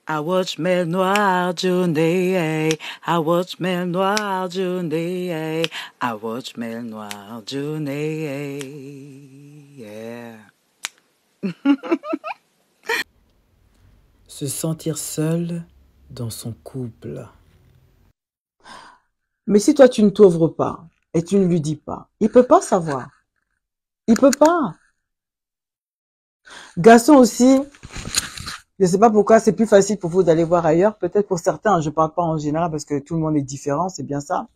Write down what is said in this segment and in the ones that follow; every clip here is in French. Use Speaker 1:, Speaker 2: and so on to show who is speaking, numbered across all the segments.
Speaker 1: I watch mer noir journée, I watch mer noir journée, I watch mer noir journée. Yeah. Se sentir seul dans son couple. Mais si toi tu ne t'ouvres pas et tu ne lui dis pas, il peut pas savoir. Il peut pas. Garçon aussi, je sais pas pourquoi c'est plus facile pour vous d'aller voir ailleurs. Peut-être pour certains, je parle pas en général parce que tout le monde est différent, c'est bien ça.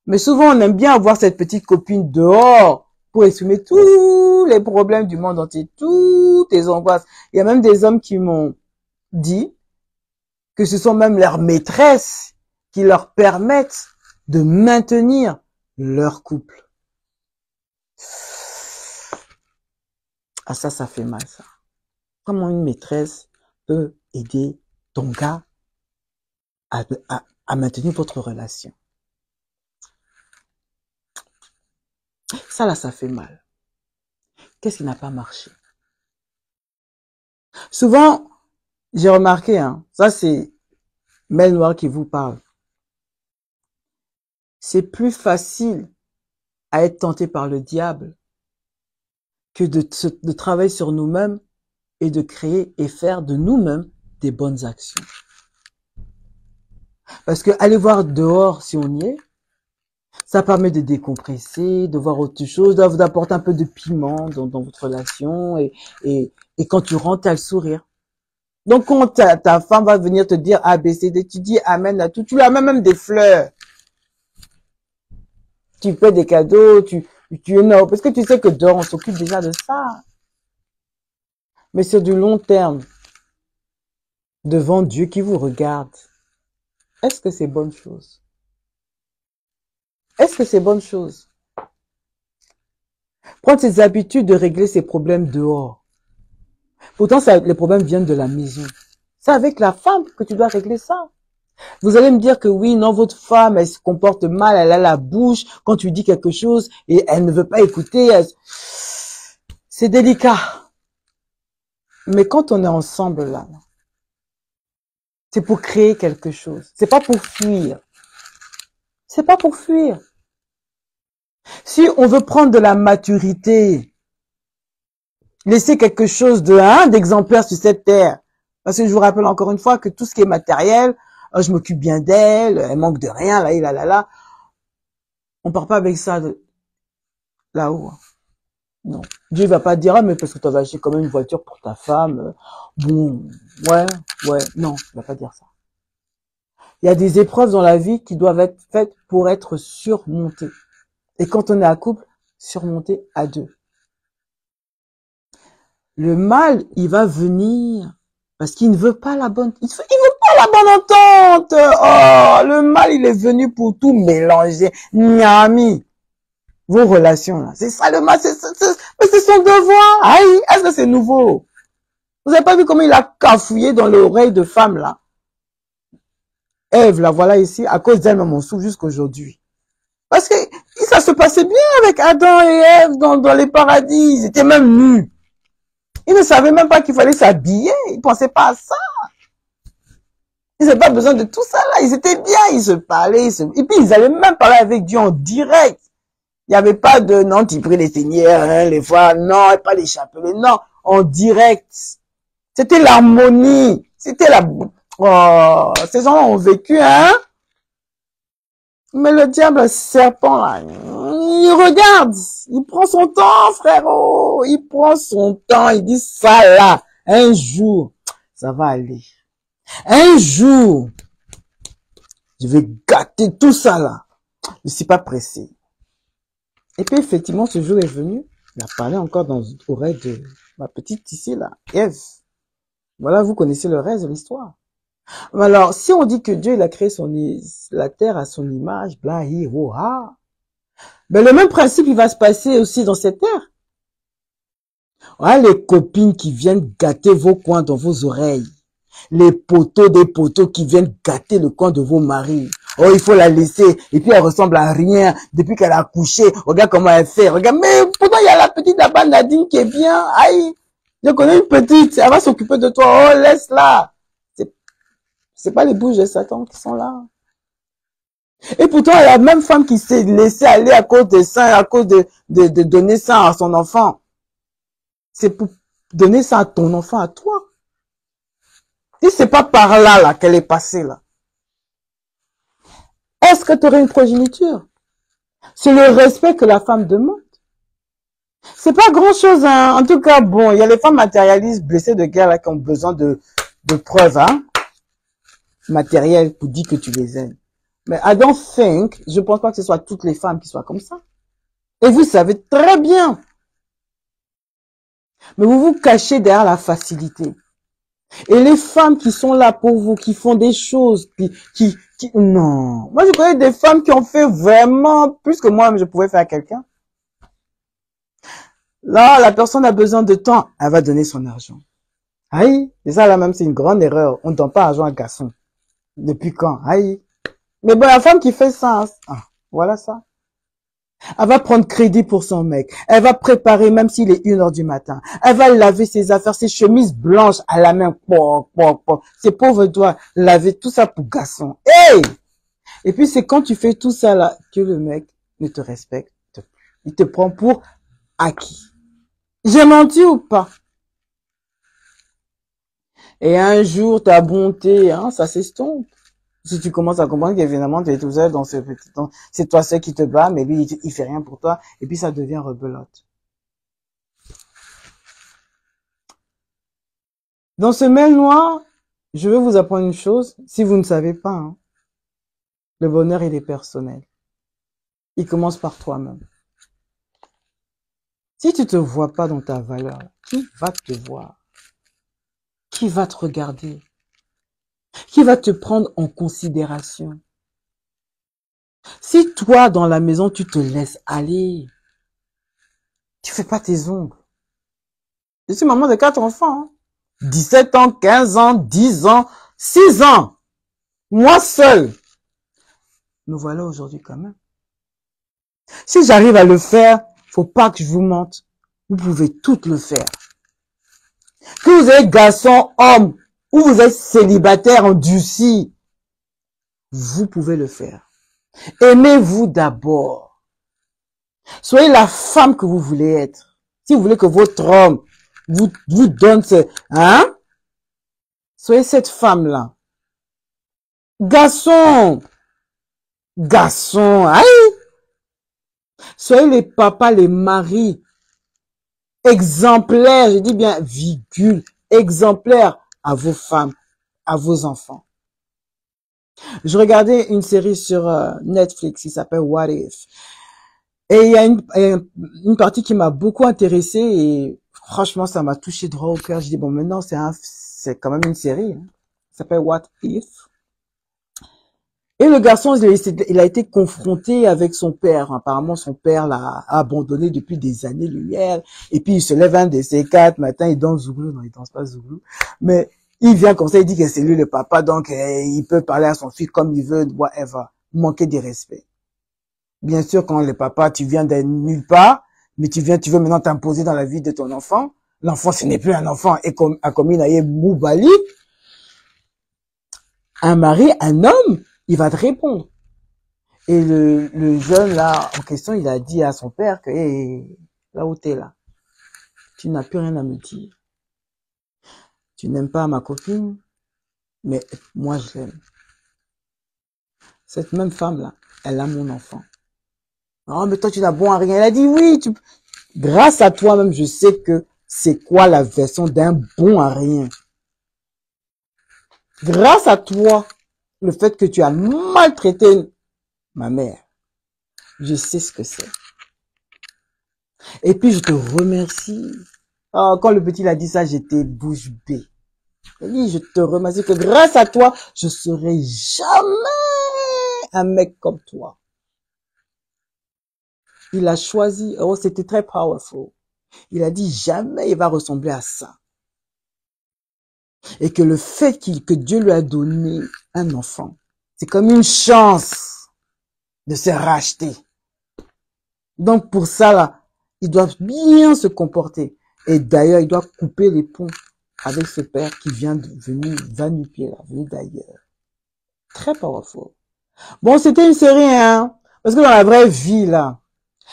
Speaker 1: Mais souvent on aime bien avoir cette petite copine dehors pour exprimer tous les problèmes du monde entier, toutes les angoisses. Il y a même des hommes qui m'ont dit que ce sont même leurs maîtresses qui leur permettent de maintenir leur couple. Ah ça fait mal ça. Comment une maîtresse peut aider ton gars à maintenir votre relation? Ça là, ça fait mal. Qu'est-ce qui n'a pas marché? Souvent, j'ai remarqué, ça c'est Mel Noir qui vous parle. C'est plus facile à être tenté par le diable que de travailler sur nous-mêmes et de créer et faire de nous-mêmes des bonnes actions. Parce que aller voir dehors si on y est, ça permet de décompresser, de voir autre chose, d'apporter un peu de piment dans votre relation et quand tu rentres, tu as le sourire. Donc quand ta femme va venir te dire A, B, C, D, tu dis amen à tout, tu lui amènes même des fleurs. Tu fais des cadeaux, tu honores, parce que tu sais que dehors, on s'occupe déjà de ça. Mais sur du long terme, devant Dieu qui vous regarde, est-ce que c'est bonne chose? Est-ce que c'est bonne chose? Prendre ses habitudes de régler ses problèmes dehors. Pourtant, les problèmes viennent de la maison. C'est avec la femme que tu dois régler ça. Vous allez me dire que oui, non, votre femme, elle se comporte mal, elle a la bouche quand tu dis quelque chose et elle ne veut pas écouter. C'est délicat. Mais quand on est ensemble là, c'est pour créer quelque chose. C'est pas pour fuir. C'est pas pour fuir. Si on veut prendre de la maturité, laisser quelque chose d'exemplaire sur cette terre, parce que je vous rappelle encore une fois que tout ce qui est matériel, je m'occupe bien d'elle, elle manque de rien, là. On part pas avec ça là-haut. Non. Dieu va pas dire, mais parce que tu vas acheter quand même une voiture pour ta femme. Bon, ouais, non, il va pas dire ça. Il y a des épreuves dans la vie qui doivent être faites pour être surmontées. Et quand on est à couple, surmonter à deux. Le mal, il va venir parce qu'il ne veut pas la bonne, il veut pas la bonne entente. Oh, le mal, il est venu pour tout mélanger. Niami. Vos relations, là. C'est ça le mal, mais c'est son devoir. Aïe, est-ce que c'est nouveau? Vous avez pas vu comment il a cafouillé dans l'oreille de femme, là? Ève, la voilà ici, à cause d'elle, on souffre jusqu'aujourd'hui. Parce que ça se passait bien avec Adam et Ève dans les paradis. Ils étaient même nus. Ils ne savaient même pas qu'il fallait s'habiller. Ils pensaient pas à ça. Ils n'avaient pas besoin de tout ça là. Ils étaient bien. Ils se parlaient. Et puis ils allaient même parler avec Dieu en direct. Il n'y avait pas de non, tu pries les seigneurs, les fois, non, pas les chapelets, non, en direct. C'était l'harmonie. C'était oh, ces gens ont vécu, Mais le diable, le serpent, là, il regarde, il prend son temps, frérot, il prend son temps, il dit ça là, un jour, ça va aller. Un jour, je vais gâter tout ça là. Je ne suis pas pressé. Et puis effectivement, ce jour est venu, il a parlé encore dans l'oreille de ma petite ici là, Ève. Voilà, vous connaissez le reste de l'histoire. Alors, si on dit que Dieu il a créé la terre à son image, bla, hi, ho, ha, ben le même principe il va se passer aussi dans cette terre. Voilà les copines qui viennent gâter vos coins dans vos oreilles. Les poteaux des poteaux qui viennent gâter le coin de vos maris. Oh, il faut la laisser. Et puis elle ressemble à rien depuis qu'elle a accouché. Regarde comment elle fait. Regarde, mais pourtant il y a la petite là-bas Nadine qui est bien. Aïe. Je connais une petite, elle va s'occuper de toi. Oh, laisse-la. C'est pas les bouches de Satan qui sont là. Et pourtant, la même femme qui s'est laissée aller à cause des seins, à cause de donner ça à son enfant. C'est pour donner ça à ton enfant, à toi. Si c'est pas par là, là, qu'elle est passée, là. Est-ce que tu aurais une progéniture? C'est le respect que la femme demande. C'est pas grand chose, hein. En tout cas, bon, il y a les femmes matérialistes blessées de guerre, là, qui ont besoin de preuves, hein. Matérielles pour dire que tu les aimes. Mais je pense pas que ce soit toutes les femmes qui soient comme ça. Et vous savez très bien. Mais vous vous cachez derrière la facilité. Et les femmes qui sont là pour vous, qui font des choses, non. Moi, je connais des femmes qui ont fait vraiment plus que moi, je pouvais faire à quelqu'un. Là, la personne a besoin de temps, elle va donner son argent. Aïe, et ça là même, c'est une grande erreur. On ne donne pas argent à un garçon. Depuis quand? Aïe. Mais bon, la femme qui fait ça, voilà ça. Elle va prendre crédit pour son mec. Elle va préparer, même s'il est 1 heure du matin. Elle va laver ses affaires, ses chemises blanches à la main. Ses pauvres doigts, laver tout ça pour garçon. Hey! Et puis c'est quand tu fais tout ça là, que le mec ne te respecte plus. Il te prend pour acquis. J'ai menti ou pas? Et un jour, ta bonté, hein, ça s'estompe. Si tu commences à comprendre qu'évidemment, tu es tout seul dans ce petit temps, c'est toi seul qui te bat, mais lui, il fait rien pour toi, et puis ça devient rebelote. Dans ce mail noir, je veux vous apprendre une chose, si vous ne savez pas, hein, le bonheur, il est personnel. Il commence par toi-même. Si tu te vois pas dans ta valeur, qui va te voir? Qui va te regarder? Qui va te prendre en considération? Si toi, dans la maison, tu te laisses aller, tu fais pas tes ongles. Je suis maman de 4 enfants. Hein. 17 ans, 15 ans, 10 ans, 6 ans. Moi seule. Me voilà aujourd'hui quand même. Si j'arrive à le faire, faut pas que je vous mente. Vous pouvez tout le faire. Que vous êtes garçon, homme, ou vous êtes célibataire, endurci, vous pouvez le faire. Aimez-vous d'abord. Soyez la femme que vous voulez être. Si vous voulez que votre homme vous donne ce, hein? Soyez cette femme-là. Garçon, aïe! Soyez les papas, les maris, exemplaires, je dis bien virgule, exemplaires à vos femmes, à vos enfants. Je regardais une série sur Netflix qui s'appelle What If. Et il y a une partie qui m'a beaucoup intéressée et franchement, ça m'a touché droit au cœur. Je dis, bon, maintenant, c'est quand même une série. Hein. Ça s'appelle What If. Et le garçon, il a été confronté avec son père. Apparemment, son père l'a abandonné depuis des années-lumière. Et puis, il se lève un de ces 4 matins, il danse Zouglou. Non, il danse pas Zouglou. Mais il vient comme ça, il dit que c'est lui le papa, donc il peut parler à son fils comme il veut, whatever. Manquer de respect. Bien sûr, quand le papa, tu viens de nulle part, mais tu veux maintenant t'imposer dans la vie de ton enfant. L'enfant, ce n'est plus un enfant. Et comme il a Moubali, un mari, un homme, il va te répondre. Et le jeune là en question, il a dit à son père que hey, là où t'es là, tu n'as plus rien à me dire. Tu n'aimes pas ma copine, mais moi je l'aime. Cette même femme là, elle a mon enfant. Oh mais toi tu n'as bon à rien. Elle a dit oui, grâce à toi-même, je sais que c'est quoi la version d'un bon à rien. Grâce à toi, le fait que tu as maltraité ma mère, je sais ce que c'est. Et puis je te remercie. Oh, quand le petit a dit ça, j'étais bouche bée. Oui, je te remercie que grâce à toi, je serai jamais un mec comme toi. Il a choisi, oh, c'était très powerful. Il a dit jamais il va ressembler à ça. Et que le fait que Dieu lui a donné un enfant, c'est comme une chance de se racheter. Donc pour ça, là, il doit bien se comporter. Et d'ailleurs, il doit couper les ponts avec ce père qui vient de venir vanifier la vie d'ailleurs. Très powerful. Bon, c'était une série, hein. Parce que dans la vraie vie, là,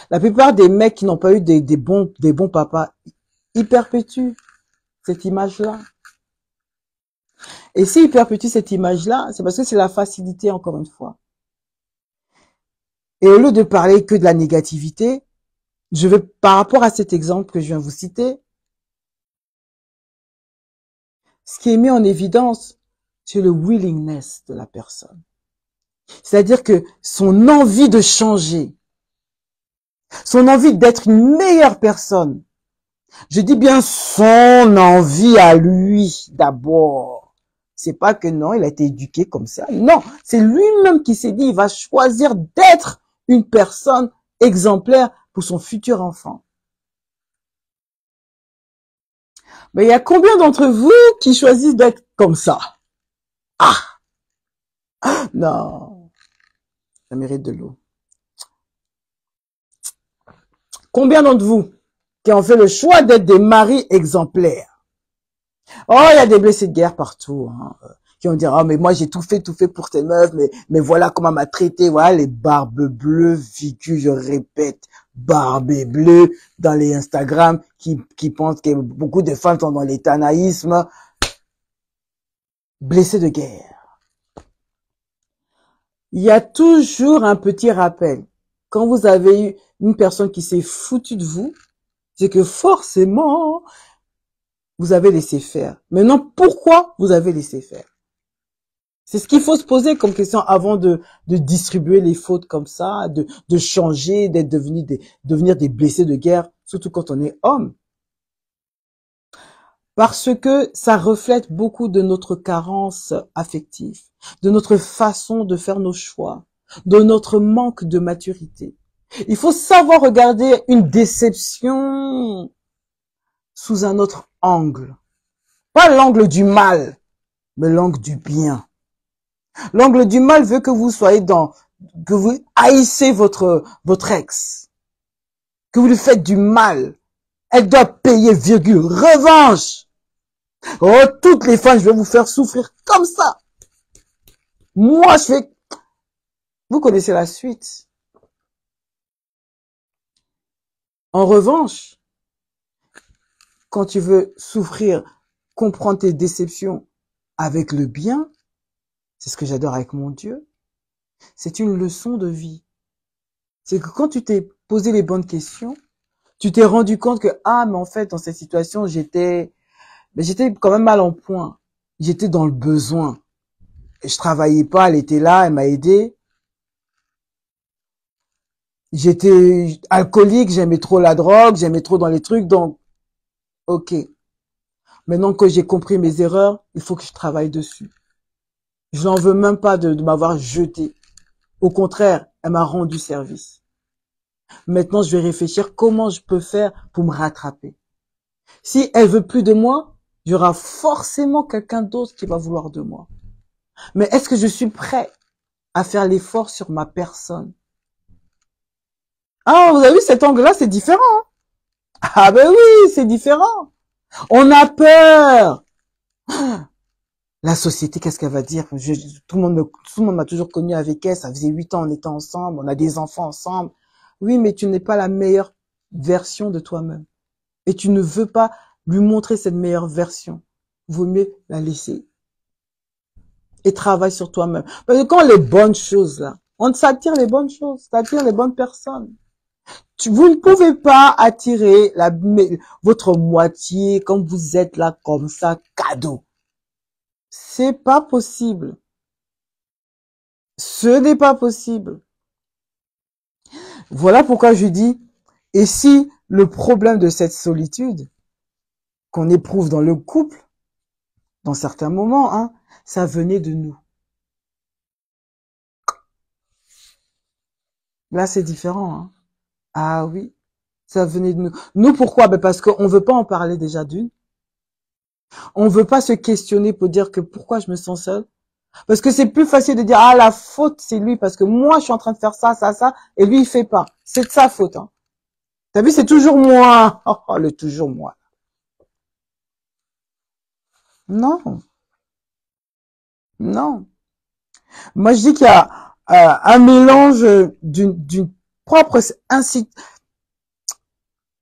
Speaker 1: la plupart des mecs qui n'ont pas eu des bons papas, ils perpétuent cette image-là. Et s'ils perpétuent cette image-là, c'est parce que c'est la facilité, encore une fois. Et au lieu de parler que de la négativité, je vais, par rapport à cet exemple que je viens vous citer, ce qui est mis en évidence, c'est le willingness de la personne. C'est-à-dire que son envie de changer, son envie d'être une meilleure personne, je dis bien son envie à lui d'abord. C'est pas que non, il a été éduqué comme ça. Non, c'est lui-même qui s'est dit, il va choisir d'être une personne exemplaire pour son futur enfant. Mais il y a combien d'entre vous qui choisissent d'être comme ça? Ah! Non, ça mérite de l'eau. Combien d'entre vous qui ont fait le choix d'être des maris exemplaires? Oh, il y a des blessés de guerre partout, hein, qui vont dire, oh, mais moi, j'ai tout fait pour cette meuf, mais voilà comment elle m'a traité, voilà, les barbes bleues, figures, je répète, barbes bleues, dans les Instagram, qui pensent que beaucoup de femmes sont dans l'étanaïsme. Blessés de guerre. Il y a toujours un petit rappel. Quand vous avez eu une personne qui s'est foutue de vous, c'est que forcément, vous avez laissé faire. Maintenant, pourquoi vous avez laissé faire? C'est ce qu'il faut se poser comme question avant de distribuer les fautes comme ça, de changer, devenir des blessés de guerre, surtout quand on est homme. Parce que ça reflète beaucoup de notre carence affective, de notre façon de faire nos choix, de notre manque de maturité. Il faut savoir regarder une déception sous un autre angle. Pas l'angle du mal, mais l'angle du bien. L'angle du mal veut que vous soyez que vous haïssez votre ex, que vous lui faites du mal. Elle doit payer, virgule, revanche. Oh, toutes les fois, je vais vous faire souffrir comme ça. Moi, vous connaissez la suite. En revanche, quand tu veux souffrir, comprendre tes déceptions avec le bien, c'est ce que j'adore avec mon Dieu, c'est une leçon de vie. C'est que quand tu t'es posé les bonnes questions, tu t'es rendu compte que, ah, mais en fait, dans cette situation, j'étais quand même mal en point. J'étais dans le besoin. Je travaillais pas, elle était là, elle m'a aidé. J'étais alcoolique, j'aimais trop la drogue, j'aimais trop dans les trucs, donc, ok. Maintenant que j'ai compris mes erreurs, il faut que je travaille dessus. Je n'en veux même pas de m'avoir jeté. Au contraire, elle m'a rendu service. Maintenant, je vais réfléchir comment je peux faire pour me rattraper. Si elle veut plus de moi, il y aura forcément quelqu'un d'autre qui va vouloir de moi. Mais est-ce que je suis prêt à faire l'effort sur ma personne? Ah, vous avez vu, cet angle-là, c'est différent. Ah ben oui, c'est différent. On a peur. La société, qu'est-ce qu'elle va dire? Tout le monde m'a toujours connu avec elle. Ça faisait 8 ans, on était ensemble, on a des enfants ensemble. Oui, mais tu n'es pas la meilleure version de toi-même. Et tu ne veux pas lui montrer cette meilleure version. Vaut mieux la laisser. Et travaille sur toi-même. Parce que quand les bonnes choses, là, on s'attire les bonnes choses, s'attire les bonnes personnes. Vous ne pouvez pas attirer votre moitié comme vous êtes là, comme ça, cadeau. C'est pas possible. Ce n'est pas possible. Voilà pourquoi je dis, et si le problème de cette solitude qu'on éprouve dans le couple, dans certains moments, hein, ça venait de nous. Là, c'est différent. Hein. Ah oui, ça venait de nous. Nous, pourquoi? Ben parce qu'on veut pas en parler déjà d'une. On veut pas se questionner pour dire que pourquoi je me sens seule. Parce que c'est plus facile de dire, ah, la faute, c'est lui, parce que moi, je suis en train de faire ça, ça, ça, et lui, il fait pas. C'est de sa faute. Hein. T'as vu, c'est toujours moi. Oh, le toujours moi. Non, non. Moi, je dis qu'il y a un mélange d'une propre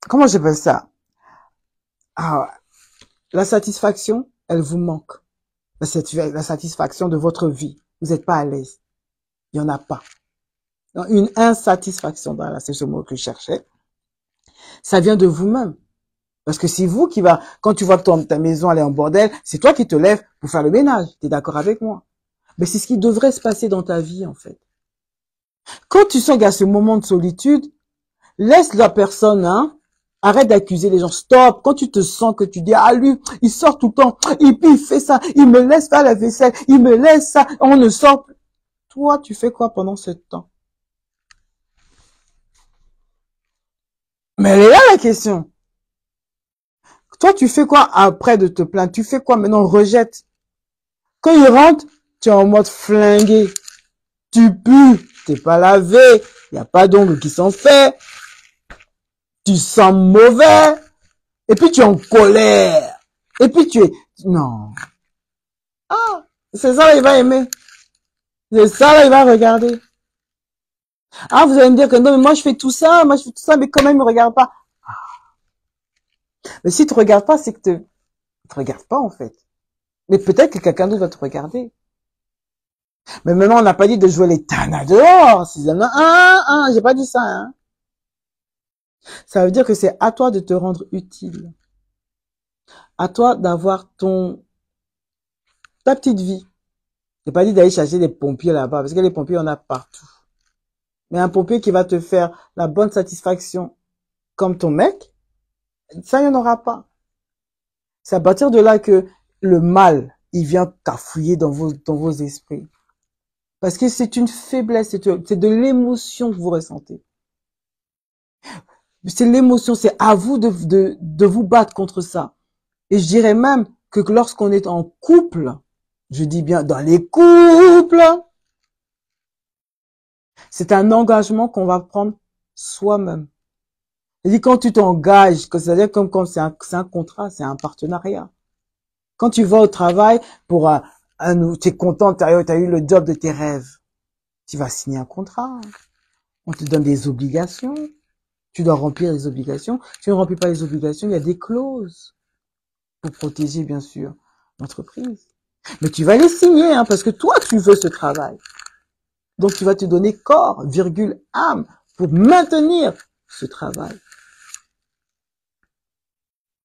Speaker 1: comment j'appelle ça? Ah, la satisfaction, elle vous manque. La satisfaction de votre vie. Vous n'êtes pas à l'aise. Il n'y en a pas. Une insatisfaction, voilà, c'est ce mot que je cherchais. Ça vient de vous-même. Parce que c'est vous qui va, quand tu vois que ta maison elle est en bordel, c'est toi qui te lèves pour faire le ménage. Tu es d'accord avec moi? Mais c'est ce qui devrait se passer dans ta vie, en fait. Quand tu sens qu'il y a ce moment de solitude, laisse la personne, hein. Arrête d'accuser les gens. Stop. Quand tu te sens que tu dis, ah lui, il sort tout le temps, et puis il fait ça, il me laisse faire la vaisselle, il me laisse ça, on ne sort plus. Toi, tu fais quoi pendant ce temps? Mais elle est là la question. Toi, tu fais quoi après de te plaindre? Tu fais quoi maintenant? Rejette. Quand il rentre, tu es en mode flingué. Tu pues, t'es pas lavé, il n'y a pas d'ongles qui sont faits, tu sens mauvais, et puis tu es en colère. Et puis tu es... Non. Ah, c'est ça là, il va aimer. C'est ça là, il va regarder. Ah, vous allez me dire que non, mais moi je fais tout ça, mais quand même, il me regarde pas. Mais si tu regardes pas, c'est que tu te regardes pas en fait. Mais peut-être que quelqu'un d'autre va te regarder. Mais maintenant, on n'a pas dit de jouer les tanas dehors. J'ai pas dit ça, hein. Ça veut dire que c'est à toi de te rendre utile. À toi d'avoir ta petite vie. J'ai pas dit d'aller chercher des pompiers là-bas, parce que les pompiers, on a partout. Mais un pompier qui va te faire la bonne satisfaction, comme ton mec, ça, il n'y en aura pas. C'est à partir de là que le mal, il vient cafouiller dans vos esprits. Parce que c'est une faiblesse, c'est de l'émotion que vous ressentez. C'est l'émotion, c'est à vous de vous battre contre ça. Et je dirais même que lorsqu'on est en couple, je dis bien dans les couples, c'est un engagement qu'on va prendre soi-même. C'est-à-dire quand tu t'engages, c'est-à-dire comme quand c'est un contrat, c'est un partenariat. Quand tu vas au travail pour tu es content, tu as eu le job de tes rêves, tu vas signer un contrat. On te donne des obligations. Tu dois remplir les obligations. Si tu ne remplis pas les obligations, il y a des clauses pour protéger, bien sûr, l'entreprise. Mais tu vas les signer, hein, parce que toi, tu veux ce travail. Donc, tu vas te donner corps, virgule, âme, pour maintenir ce travail.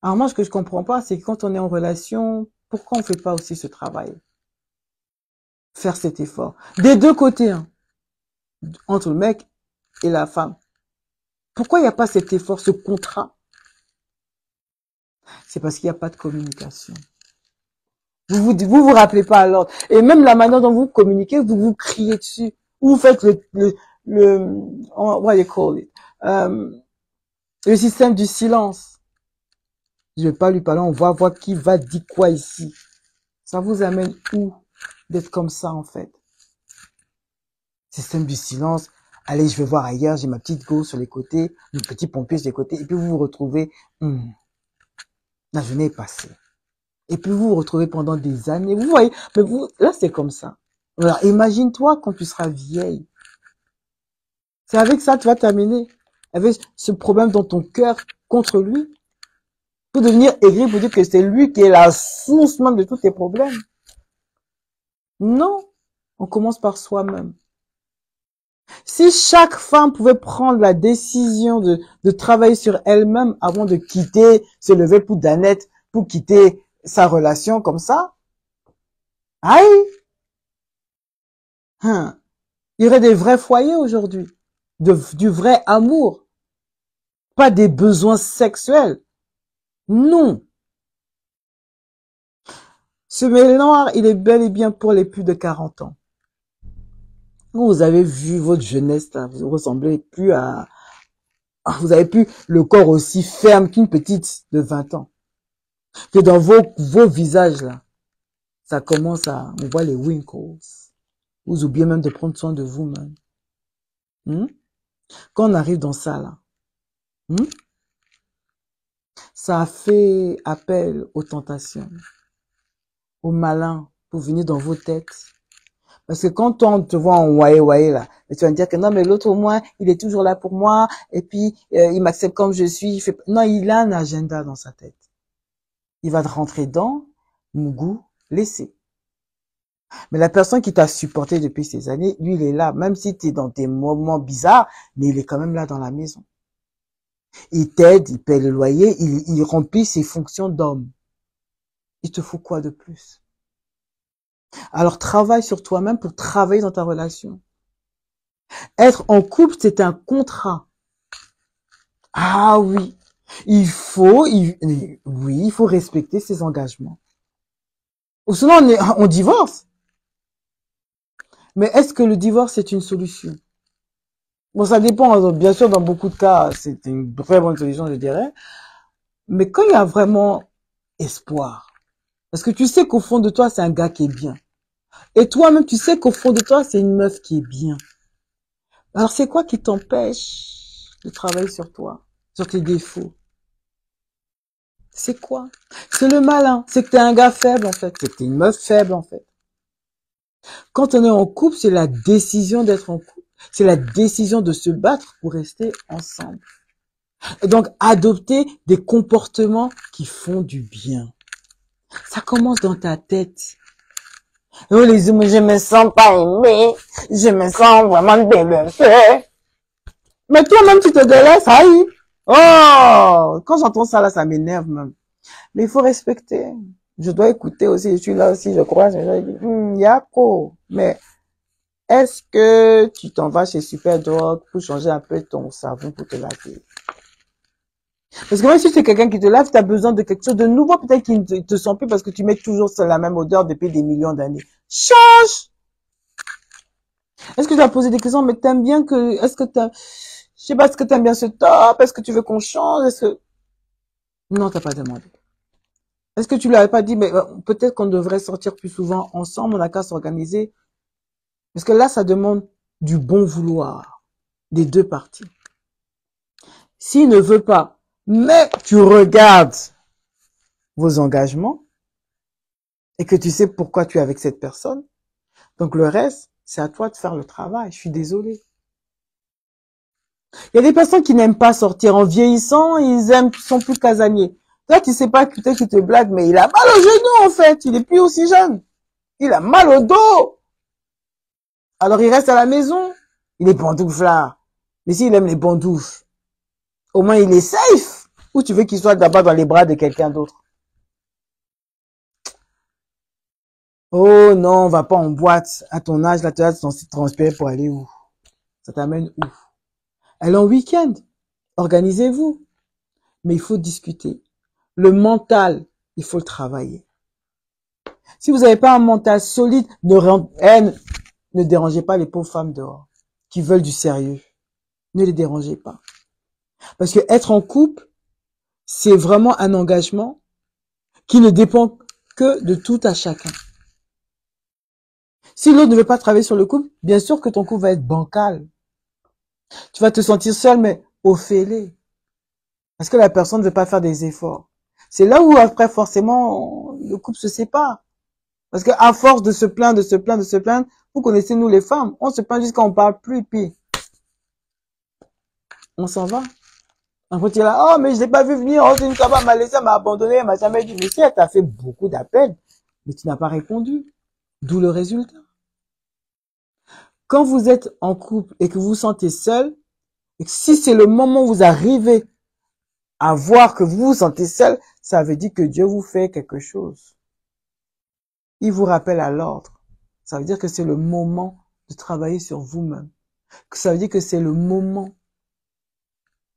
Speaker 1: Alors moi, ce que je comprends pas, c'est que quand on est en relation, pourquoi on fait pas aussi ce travail? Faire cet effort. Des deux côtés, hein, entre le mec et la femme. Pourquoi il n'y a pas cet effort, ce contrat? C'est parce qu'il n'y a pas de communication. Vous rappelez pas à l'ordre. Et même la manière dont vous communiquez, vous vous criez dessus. Vous faites what do you call it? Le système du silence. Je vais pas lui parler, on va voir qui va dire quoi ici. Ça vous amène où d'être comme ça, en fait? Système du silence. Allez, je vais voir ailleurs, j'ai ma petite go sur les côtés, mon petit pompier sur les côtés, et puis vous vous retrouvez, la journée est passée. Et puis vous vous retrouvez pendant des années. Vous voyez, mais là c'est comme ça. Alors imagine-toi quand tu seras vieille. C'est avec ça que tu vas terminer. Avec ce problème dans ton cœur contre lui. Pour devenir aigri, pour dire que c'est lui qui est la source même de tous tes problèmes. Non. On commence par soi-même. Si chaque femme pouvait prendre la décision de travailler sur elle-même avant de quitter, se lever pour Danette, pour quitter sa relation comme ça, aïe, hein, il y aurait des vrais foyers aujourd'hui, du vrai amour, pas des besoins sexuels. Non. Ce mélange, il est bel et bien pour les plus de 40 ans. Vous avez vu votre jeunesse, là, vous ressemblez plus vous avez plus le corps aussi ferme qu'une petite de 20 ans. Que dans vos visages, là, ça commence on voit les wrinkles. Vous oubliez même de prendre soin de vous-même. Quand on arrive dans ça, là, ça fait appel aux tentations. aux malins pour venir dans vos têtes. Parce que quand on te voit en ouaé là, tu vas me dire que non, mais l'autre au moins, il est toujours là pour moi, et puis il m'accepte comme je suis. Non, il a un agenda dans sa tête. Il va te rentrer dans Mougou, laissé. Mais la personne qui t'a supporté depuis ces années, lui, il est là, même si tu es dans des moments bizarres, mais il est quand même là dans la maison. Il t'aide, il paie le loyer, il remplit ses fonctions d'homme. Il te faut quoi de plus? Alors travaille sur toi-même pour travailler dans ta relation. Être en couple, c'est un contrat. Ah oui, il faut respecter ses engagements. Ou sinon on divorce. Mais est-ce que le divorce est une solution? Bon, ça dépend. Bien sûr, dans beaucoup de cas, c'est une très bonne solution, je dirais. Mais quand il y a vraiment espoir, parce que tu sais qu'au fond de toi, c'est un gars qui est bien. Et toi-même, tu sais qu'au fond de toi, c'est une meuf qui est bien. Alors, c'est quoi qui t'empêche de travailler sur toi, sur tes défauts? C'est quoi? C'est le malin. C'est que t'es un gars faible, en fait. C'est que t'es une meuf faible, en fait. Quand on est en couple, c'est la décision d'être en couple. C'est la décision de se battre pour rester ensemble. Et donc, adopter des comportements qui font du bien. Ça commence dans ta tête. Oh, les hommes, je me sens pas aimé. Je me sens vraiment délaissé. Mais toi-même, tu te délaisses, aïe. Oh, quand j'entends ça, là, ça m'énerve même. Mais il faut respecter. Je dois écouter aussi. Je suis là aussi, je crois. Yako. Mais est-ce que tu t'en vas chez Superdrug pour changer un peu ton savon pour te laver? Parce que même si c'est quelqu'un qui te lave, tu as besoin de quelque chose de nouveau, peut-être qu'il ne te sent plus parce que tu mets toujours la même odeur depuis des millions d'années. Change! Est-ce que tu as posé des questions, mais t'aimes bien que, je sais pas, est-ce que t'aimes bien ce top? Est-ce que tu veux qu'on change? Non, t'as pas demandé. Est-ce que tu lui avais pas dit, mais peut-être qu'on devrait sortir plus souvent ensemble, on n'a qu'à s'organiser? Parce que là, ça demande du bon vouloir des deux parties. S'il ne veut pas, mais tu regardes vos engagements et que tu sais pourquoi tu es avec cette personne, donc le reste, c'est à toi de faire le travail. Je suis désolée. Il y a des personnes qui n'aiment pas sortir en vieillissant, ils sont plus casaniers. Toi, tu sais pas, peut-être qu'il te blague, mais il a mal au genou, en fait. Il est plus aussi jeune. Il a mal au dos. Alors, il reste à la maison. Il est pantouflard. Mais s'il aime les pantoufles, au moins, il est safe. Ou tu veux qu'il soit d'abord dans les bras de quelqu'un d'autre? Oh non, on va pas en boîte. À ton âge, là, tu vas te transpirer pour aller où? Ça t'amène où? Allez en week-end. Organisez-vous. Mais il faut discuter. Le mental, il faut le travailler. Si vous n'avez pas un mental solide, ne dérangez pas les pauvres femmes dehors qui veulent du sérieux. Ne les dérangez pas. Parce que être en couple, c'est vraiment un engagement qui ne dépend que de tout à chacun. Si l'autre ne veut pas travailler sur le couple, bien sûr que ton couple va être bancal. Tu vas te sentir seul, mais au fêlé. Parce que la personne ne veut pas faire des efforts. C'est là où après, forcément, le couple se sépare. Parce qu'à force de se plaindre, vous connaissez nous les femmes, on se plaint jusqu'à on parle plus, et puis on s'en va. Après tu es là, oh mais je l'ai pas vu venir, oh c'est une femme m'a laissé, elle m'a abandonné, elle m'a jamais dit, mais si elle t'a fait beaucoup d'appels, mais tu n'as pas répondu. D'où le résultat. Quand vous êtes en couple et que vous vous sentez seul, et que si c'est le moment où vous arrivez à voir que vous vous sentez seul, ça veut dire que Dieu vous fait quelque chose. Il vous rappelle à l'ordre. Ça veut dire que c'est le moment de travailler sur vous-même. Ça veut dire que c'est le moment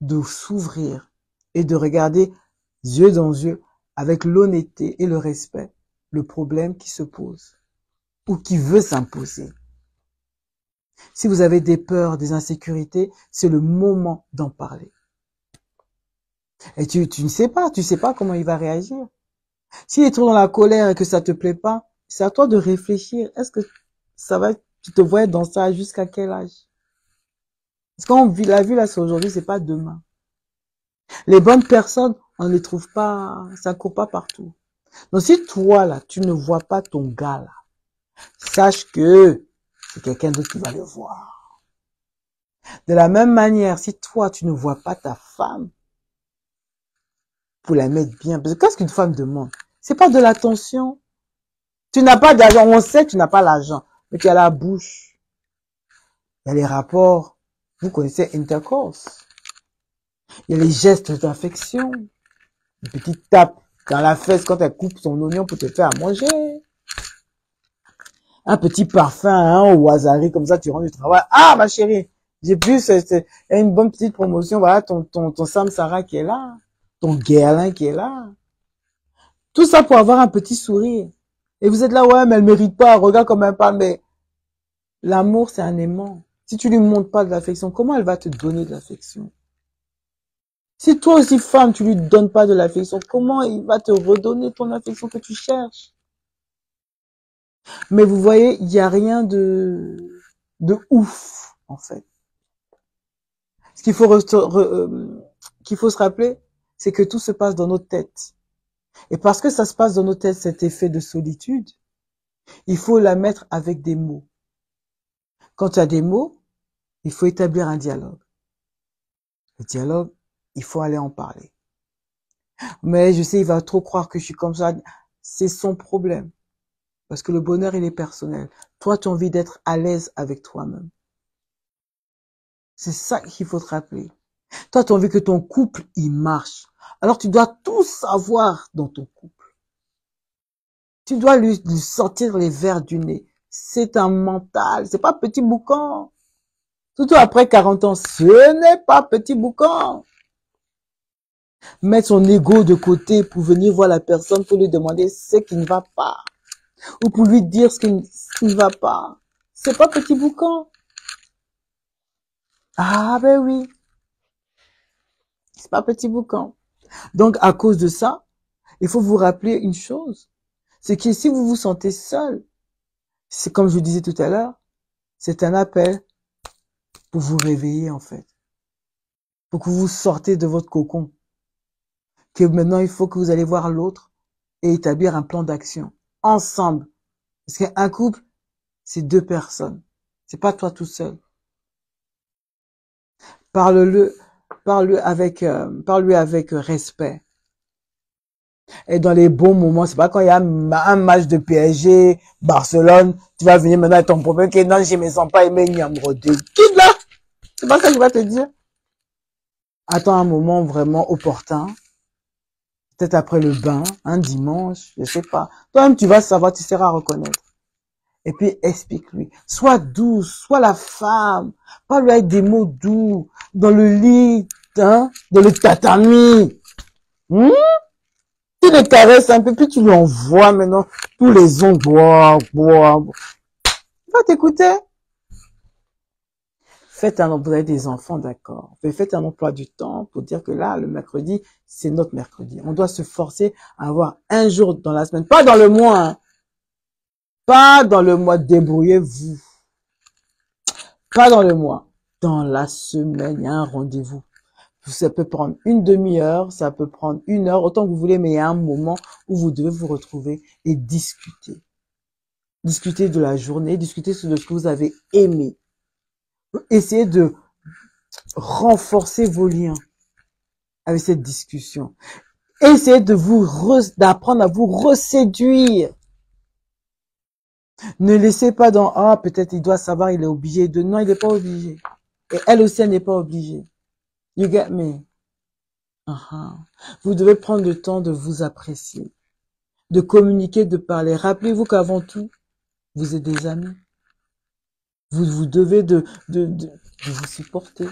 Speaker 1: de s'ouvrir et de regarder yeux dans yeux avec l'honnêteté et le respect le problème qui se pose ou qui veut s'imposer. Si vous avez des peurs, des insécurités, c'est le moment d'en parler. Et tu ne sais pas comment il va réagir. S'il est trop dans la colère et que ça te plaît pas, c'est à toi de réfléchir. Est-ce que tu te vois dans ça jusqu'à quel âge? Parce qu'on vit la vie là, c'est aujourd'hui, c'est pas demain. Les bonnes personnes, on ne les trouve pas, ça court pas partout. Donc si toi, là, tu ne vois pas ton gars, là, sache que c'est quelqu'un d'autre qui va le voir. De la même manière, si toi, tu ne vois pas ta femme, pour la mettre bien, parce que qu'est-ce qu'une femme demande? C'est pas de l'attention. Tu n'as pas d'argent, on sait que tu n'as pas l'argent, mais tu as la bouche. Il y a les rapports, vous connaissez intercourse. Il y a les gestes d'affection. Une petite tape dans la fesse quand elle coupe son oignon pour te faire à manger. Un petit parfum, hein, au hasard, comme ça, tu rentres du travail. Ah, ma chérie, j'ai vu, il y a une bonne petite promotion, voilà, ton Sam Sarah qui est là. Ton Guerlain qui est là. Tout ça pour avoir un petit sourire. Et vous êtes là, ouais, mais elle mérite pas, regarde comme elle parle, mais l'amour, c'est un aimant. Si tu lui montres pas de l'affection, comment elle va te donner de l'affection? Si toi aussi, femme, tu lui donnes pas de l'affection, comment il va te redonner ton affection que tu cherches? Mais vous voyez, il n'y a rien de ouf, en fait. Ce qu'il faut se rappeler, c'est que tout se passe dans nos têtes. Et parce que ça se passe dans nos têtes, cet effet de solitude, il faut la mettre avec des mots. Quand tu as des mots, il faut établir un dialogue. Le dialogue, il faut aller en parler. Mais je sais, il va trop croire que je suis comme ça. C'est son problème. Parce que le bonheur, il est personnel. Toi, tu as envie d'être à l'aise avec toi-même. C'est ça qu'il faut te rappeler. Toi, tu as envie que ton couple, il marche. Alors, tu dois tout savoir dans ton couple. Tu dois lui sortir les vers du nez. C'est un mental. C'est pas petit boucan. Surtout après 40 ans, ce n'est pas petit boucan. Mettre son ego de côté pour venir voir la personne pour lui demander ce qui ne va pas. Ou pour lui dire ce qui ne va pas. C'est pas petit boucan. Ah ben oui. C'est pas petit boucan. Donc à cause de ça, il faut vous rappeler une chose. C'est que si vous vous sentez seul, c'est comme je vous disais tout à l'heure, c'est un appel pour vous réveiller en fait. Pour que vous sortez de votre cocon. Que maintenant il faut que vous allez voir l'autre et établir un plan d'action. Ensemble. Parce qu'un couple, c'est deux personnes. C'est pas toi tout seul. Parle-lui avec respect. Et dans les bons moments, c'est pas quand il y a un match de PSG, Barcelone, tu vas venir maintenant avec ton problème que non, je me sens pas aimé, quitte là! C'est pas ça que je vais te dire. Attends un moment vraiment opportun. Peut-être après le bain, un dimanche, je sais pas. Toi-même, tu vas savoir, tu seras à reconnaître. Et puis, explique-lui. Sois douce, sois la femme. Parle-lui avec des mots doux. Dans le lit, hein, dans le tatami. Tu le caresses un peu, puis tu lui envoies maintenant tous les ongles. Il va t'écouter. Vous avez des enfants, d'accord. Faites un emploi du temps pour dire que là, le mercredi, c'est notre mercredi. On doit se forcer à avoir un jour dans la semaine. Pas dans le mois, hein. Pas dans le mois, débrouillez-vous. Pas dans le mois. Dans la semaine, il y a un rendez-vous. Ça peut prendre une demi-heure, ça peut prendre 1 heure, autant que vous voulez, mais il y a un moment où vous devez vous retrouver et discuter. Discuter de la journée, discuter de ce que vous avez aimé. Essayez de renforcer vos liens avec cette discussion. Essayez d'apprendre à vous reséduire. Ne laissez pas dans, ah, peut-être il doit savoir, il est obligé de, non, il n'est pas obligé. Et elle aussi, elle n'est pas obligée. You get me? Vous devez prendre le temps de vous apprécier, de communiquer, de parler. Rappelez-vous qu'avant tout, vous êtes des amis. Vous devez de vous supporter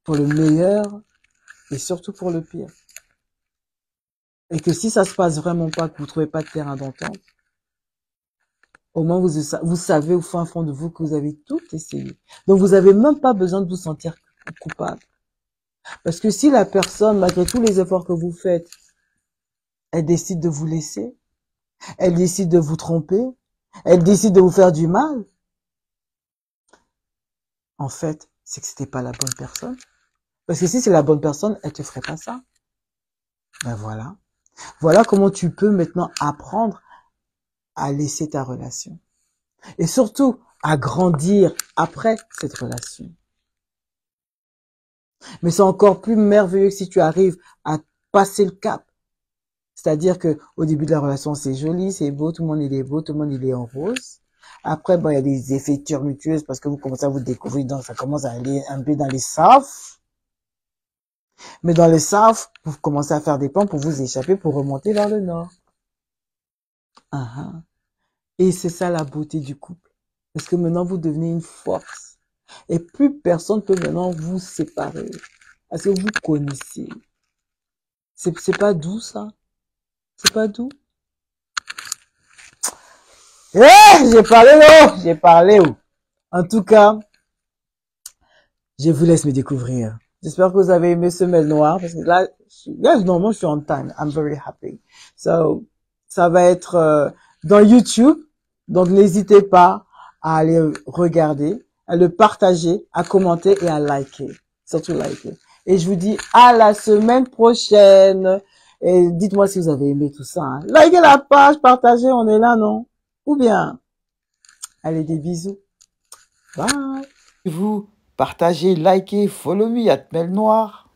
Speaker 1: pour le meilleur et surtout pour le pire. Et que si ça se passe vraiment pas, que vous trouvez pas de terrain d'entente, au moins vous savez au fin fond de vous que vous avez tout essayé. Donc vous avez même pas besoin de vous sentir coupable. Parce que si la personne, malgré tous les efforts que vous faites, elle décide de vous laisser, elle décide de vous tromper, elle décide de vous faire du mal, en fait, c'est que c'était pas la bonne personne. Parce que si c'est la bonne personne, elle te ferait pas ça. Ben voilà. Voilà comment tu peux maintenant apprendre à laisser ta relation. Et surtout, à grandir après cette relation. Mais c'est encore plus merveilleux si tu arrives à passer le cap. C'est-à-dire que au début de la relation, c'est joli, c'est beau, tout le monde il est beau, tout le monde il est en rose. Après, bon, il y a des effets tumultueux parce que vous commencez à vous découvrir, donc ça commence à aller un peu dans les safs. Mais dans les safs, vous commencez à faire des plans pour vous échapper, pour remonter vers le nord. Uh-huh. Et c'est ça la beauté du couple. Parce que maintenant, vous devenez une force. Et plus personne peut maintenant vous séparer. Parce que vous connaissez. C'est pas doux, ça? C'est pas doux? J'ai parlé, oh. En tout cas, je vous laisse me découvrir. J'espère que vous avez aimé ce mail noir, parce que là, normalement, je suis en time. I'm very happy. So, ça va être dans YouTube. Donc, n'hésitez pas à aller regarder, à le partager, à commenter et à liker. Surtout liker. Et je vous dis à la semaine prochaine. Et dites-moi si vous avez aimé tout ça. Hein. Likez la page, partagez, on est là, non? Ou bien, allez, des bisous. Bye. Vous partagez, likez, follow me, Mail Noir.